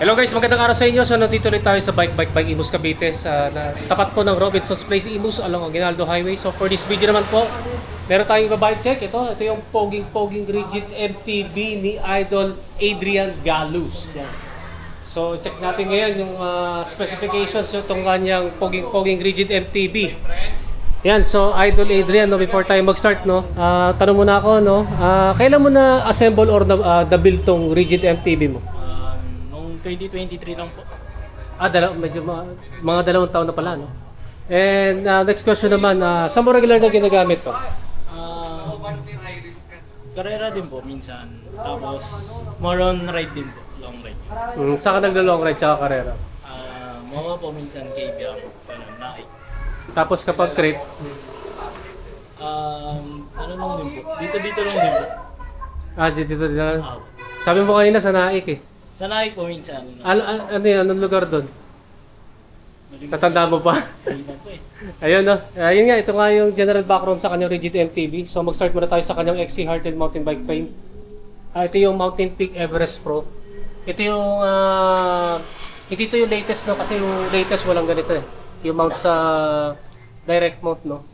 Hello guys, magandang araw sa inyo. So nandito ulit tayo sa Bike Imus Cavite sa tapat po ng Robinson's Place Imus along Aguinaldo Highway. So for this video naman po, meron tayong iba-bike check. Ito yung poging rigid MTB ni Idol Adrian Galus. Yan. So check natin ngayon yung specifications itong kanyang poging rigid MTB. Yan, so Idol Adrian, no, before tayo mag-start, no, tanong muna ako, no, kailan mo na assemble or the build tong rigid MTB mo? 2023 lang po. Medyo mga dalawang taon na pala, no? And next question naman, saan mo regular na ginagamit to? Karera din po minsan. Tapos more on ride din po, long ride. Saan ka naglo-long ride tsaka karera? Mga po minsan KBM, ganun, Nike. Tapos kapag crate? Ano lang din po, dito lang din po. Dito lang. Sabi mo kanina sa Nike eh. Sa Nike po minsan. Ano yan? Anong lugar doon? Tatandaan mo pa? Po eh. Ayun, no? Ayun nga, ito nga yung general background sa kanyang rigid MTB. So mag-start muna tayo sa kanyang XC Hearted mountain bike frame. Ito yung Mountain Peak Everest Pro. Ito yung hindi ito yung latest, no, kasi yung latest walang ganito eh. Yung mount sa direct mount, no.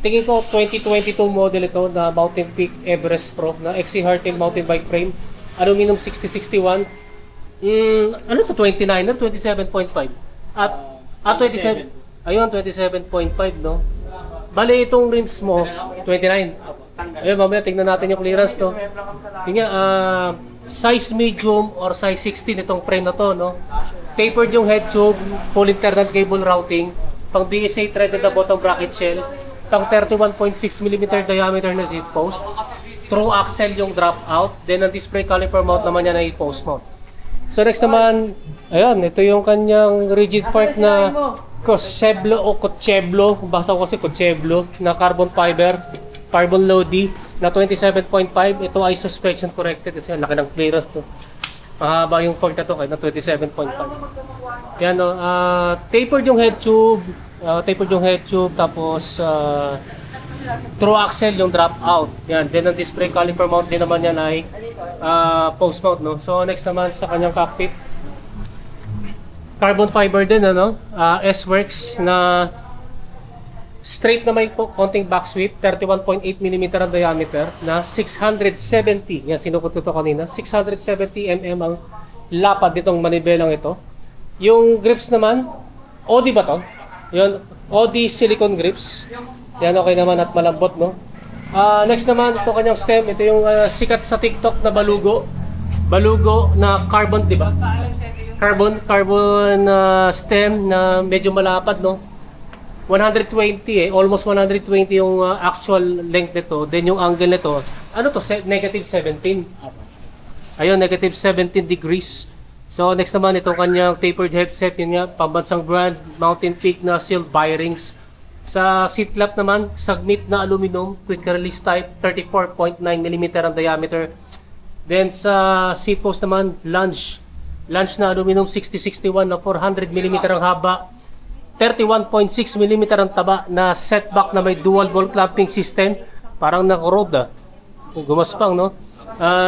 Tingin ko 2022 model ito na Mountain Peak Everest Pro na XC Hearted mountain bike frame. Aluminum 6061. Ano sa 29er 27.5. At 27. Ayun, 27.5, no. Bali itong rims mo 29. Ayun, mamaya tingnan natin yung clearance, no. Tingnan, size medium or size 16 itong frame na to, no. Tapered yung head tube, full internal cable routing, pang BSA threaded na bottom bracket shell, pang 31.6 mm diameter na seat post. Through axle yung drop out, then ang display caliper mount naman yan ay post mount. So next naman, ayan, ito yung kanyang rigid part na Cocheblo o Cocheblo, basa ko kasi Cocheblo, na carbon fiber, carbon Lodi na 27.5. Ito ay suspension corrected kasi laki ng clearance to. Mahaba yung port na to, kaya na 27.5. Yan, no, tapered yung head tube, tapos through axle yung drop out. Yan, then ang display caliper mount din naman yan ay post mount, no. So next naman sa kanyang cockpit, carbon fiber din, ano, S-Works na straight na may konting back sweep, 31.8 mm ang diameter na 670. Yan, sinukot ko to kanina. 670 mm ang lapad nitong manibelang ito. Yung grips naman, OD ba to? Yun, OD silicone grips. Yan, okay naman at malambot, no? Next naman, ito kanyang stem. Ito yung sikat sa TikTok na balugo. Balugo na carbon, di ba? Carbon stem na medyo malapad, no? 120 almost 120 yung actual length nito. Then yung angle nito, ano to? Negative 17. Ayun, negative 17 degrees. So next naman, itong kanyang tapered headset. Yun nga, pambansang brand, Mountain Peak na sealed bearings. Sa seat flap naman, Submit na aluminum, quick release type, 34.9 mm ang diameter. Then sa seat post naman, lunge na aluminum 6061 na 400 mm ang haba, 31.6 mm ang taba na setback na may dual ball clamping system. Parang naka-road gumaspang, no?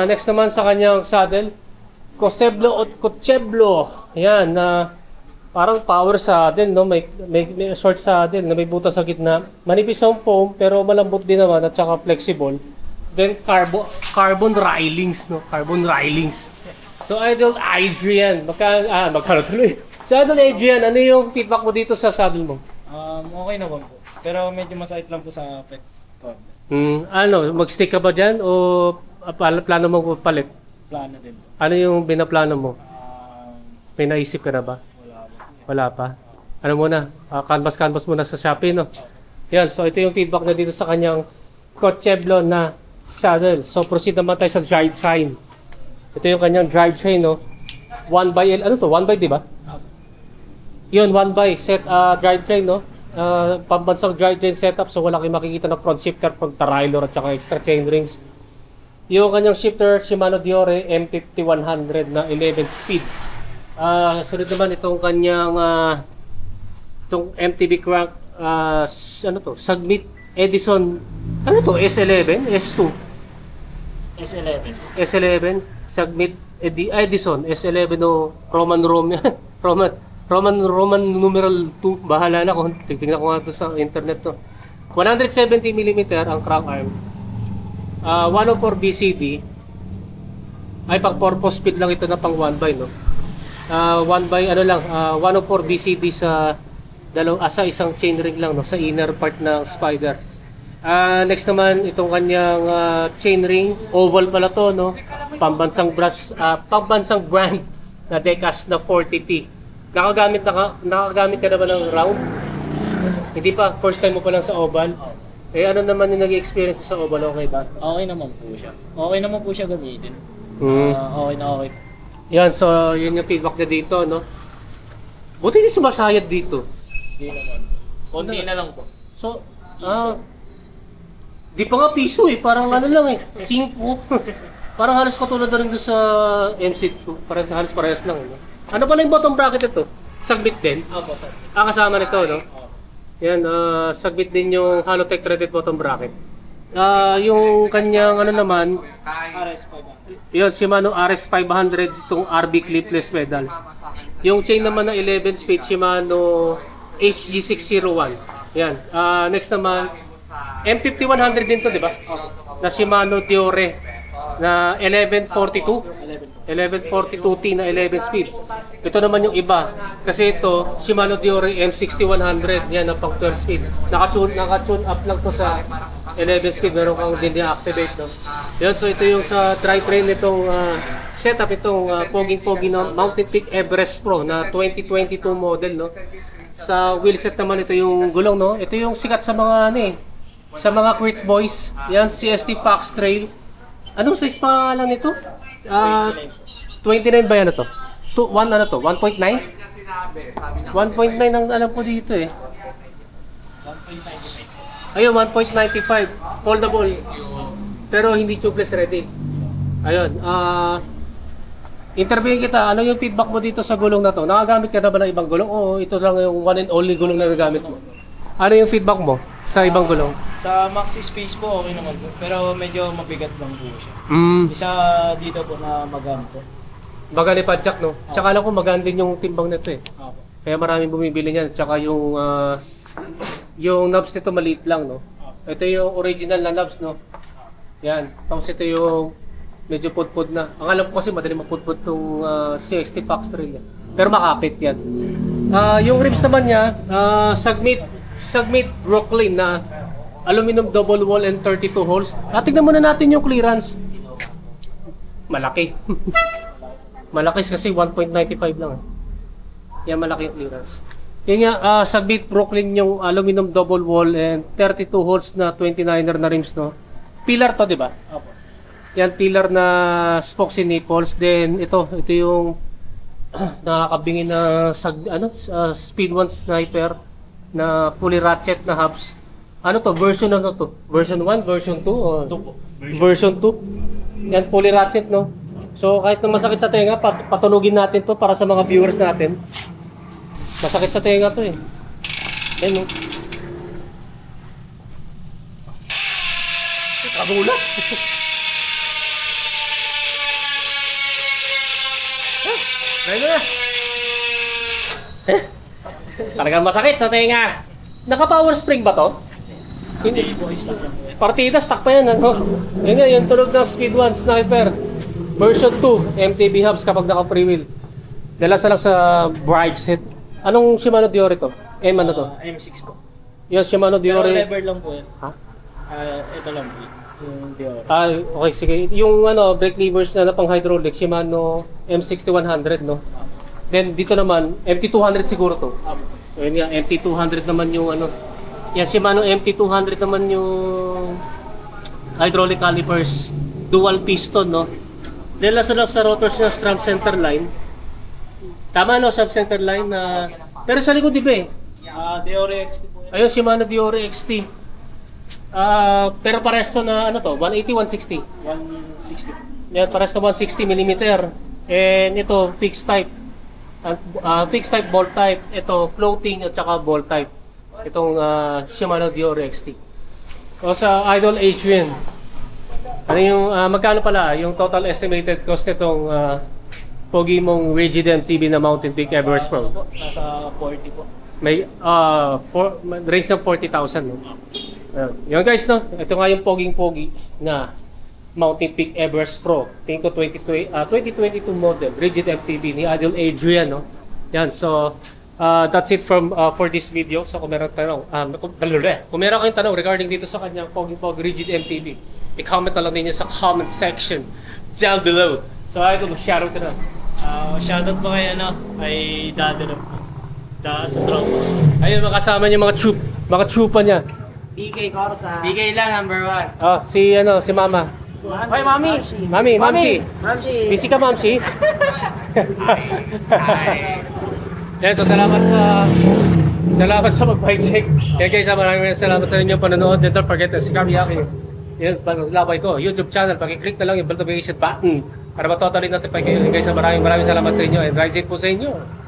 Next naman sa kanyang saddle, Cocheblo. Yan, parang power saddle, no? May short saddle na may butas sa gitna. Manipis ang foam pero malambot din naman at saka flexible. Then carbon railings, no? Carbon railings. So Idol Adrian, magkano tuloy? So Idol Adrian, ano yung feedback mo dito sa saddle mo? Okay naman po. Pero medyo masakit lang po sa pet. Mag-stick ka ba dyan o plano mo palit? Plano din. Ano yung binaplano mo? May naisip ka na ba? Wala pa. Ano muna? Canvas muna sa Shopee, no? Yan, so ito yung feedback na dito sa kanyang Cocheblo na saddle. So proceed naman tayo sa drivetrain. Ito yung kanyang drivetrain, no? 1x, ano to? 1x, di ba? Yun, 1x set drivetrain, no? Pambansang drivetrain setup, so wala kayong makikita na front shifter, front derailleur at saka extra chainrings. Yung kanyang shifter, Shimano Diore M50-100 na 11 speed. Sunod naman itong kanyang itong MTB crank, ano to? Submit Edison, ano to? S11? S2? S11. S11, Submit Edison S11 o Roman numeral 2. Bahala na kung tignan ko nga to sa internet to. 170mm ang crank arm. 104 BCD. Ay pang 4-post speed lang ito na pang 1x, no. 1x ano lang, 104 BCD sa sa isang chainring lang, no, sa inner part ng Spider. Next naman itong kanyang chainring, oval pala to, no. Pambansang brand na Decas na 40T. Nakagamit ka na ba ng round? Hindi pa, first time mo pa lang sa oval. Ano naman yung nag-experience sa oval, okay ba? Okay naman po siya. Okay naman po siya gamitin. Okay na okay. Yan, so yun yung feedback niya dito, no. Buti hindi sumasayad dito. Hindi naman. Konti na lang po. So, Piso. di pa nga piso eh, parang ano lang eh, 5. Parang halos katulad na rin doon sa MC2, parang halos parehas lang, no? Ano pala yung bottom bracket ito? Sagbit din? Opo, sir. Kasama nito, no? Yan, sagbit din yung Halotech threaded bottom bracket. Yung kanyang ano naman, RS500. yun, Shimano RS500 itong RB clipless pedals. Yung chain naman na 11 speed Shimano HG601. Yan. Next naman, M5100 din to, di ba? Na Shimano Diore na 1142T na 11 speed. Ito naman yung iba. Kasi ito, Shimano Diore M6100. Yan, na pang 12 speed. Naka-tune up lang to sa 11 speed. Meron kang din activate, no? Yan, so ito yung sa drivetrain nitong setup itong poging-pogi na Mountain Peak Everest Pro na 2022 model, no? Sa wheelset naman ito yung gulong, no? Ito yung sikat sa mga ano eh, sa mga Quirt Boys. Yan, CST Fox Trail. Anong size pa lang nito? 29 ba yan ito? 1.9? 1.9 ang alam ko dito eh. 1.95. Ayun, 1.95. Foldable. Pero hindi tubeless ready. Ayun. Interviewin kita, ano yung feedback mo dito sa gulong na to? Nakagamit ka na ba ng ibang gulong? O ito lang yung one and only gulong na nagamit mo? Ano yung feedback mo sa ibang gulong? Sa maxi space po, okay naman po. Pero medyo mabigat lang po siya. Isa dito po na magamit po. Baga ni Padjak, no? Tsaka alam ko magaan din yung timbang nito eh. Opo. Kaya maraming bumibili niyan. Tsaka yung knobs nito maliit lang, no? Ito yung original na knobs, no? Yan. Tapos ito yung medyo pudpud na. Ang alam ko kasi madali mapudpud itong CXT Fox Trail. Pero makapit yan. Yung rims naman niya, Sagmit Brooklyn na aluminum double wall and 32 holes. Tignan muna natin yung clearance. Malaki. Malaki kasi 1.95 lang. Yan, malaki yung clearance. Yan nga, Sagmit Brooklyn yung aluminum double wall and 32 holes na 29er na rims, no? Pillar to, di ba? Opo. Yan, pillar na spokes and nipples. Then ito yung nakakabingin na Speed 1 Sniper na fully ratchet na hubs. Ano to? Version ano to? Version 1, version 2 o 2 po. version 2? Yan, fully ratchet, no? So kahit na masakit sa tenga, patunugin natin to para sa mga viewers natin. Masakit sa tenga to eh. Yan, no? Kagulat! Ayun na! Talagang masakit sa tenga. Naka-power spring ba to? Hindi po, stock lang po yan. Partida, stock pa yan, ano? Yun nga, yung tunog ng Speed 1 Sniper. Version 2, MTB hubs kapag naka-free wheel. Dala sa lang sa bride set. Anong Shimano Diore to? Ano to? M6 po. Yung Shimano Pero Diore. lever lang po yan. Ha? Ito lang po. Yung Dior. Okay, sige. Yung brake levers na pang hydraulic, Shimano M6100, no? Then dito naman, MT200 siguro to. Ayun nga, MT200 naman yung Yan, Shimano MT200 naman yung hydraulic calipers. Dual piston, no? Nilasa lang sa rotors na SRAM center line. Tama, no? SRAM center line na... Pero sa likod, di ba eh? Dior XT po yan. Ayun, Shimano Diore XT. Pero pares to na 180, 160. 160 po. Yan, pares na 160mm. And ito, fixed type. Fixed type, ball type. Ito, floating at saka ball type. Itong Shimano Diore XT. O sa Idol Adrian. Ano yung, magkano pala yung total estimated cost nitong pogi mong Rigid MTB na Mountain Peak Everest Pro? Nasa 40 po. May range ng 40,000, no? Yun guys, no? Ito nga yung poging-pogi na Mountain Peak Everest Pro. Tingin ko 2022 model, Rigid MTB ni Idol Adrian, no? Yan, so that's it for this video. So kung meron tanong, kung meron kayong tanong regarding dito sa kanyang poging-pogi Rigid MTB, i-comment na lang ninyo sa comment section down below. So Idol, shoutout ka na. Shoutout po kay kay Daddy po. Tsaka sa tropa. Ayun, makasama niya mga chupa niya. BK Corsa. BK lang, number 1. Oh, si Mama. Hoy, Mami. Mamsi. Busy ka, Mamsi? Yan, so salamat sa mag-bike check. Yan guys, maraming salamat sa inyo panonood. And don't forget to subscribe akin. Yan, labay ko, YouTube channel. Pag-click na lang yung notification button para ma-totally notify kayo. Guys, maraming salamat sa inyo. And rise it po sa inyo.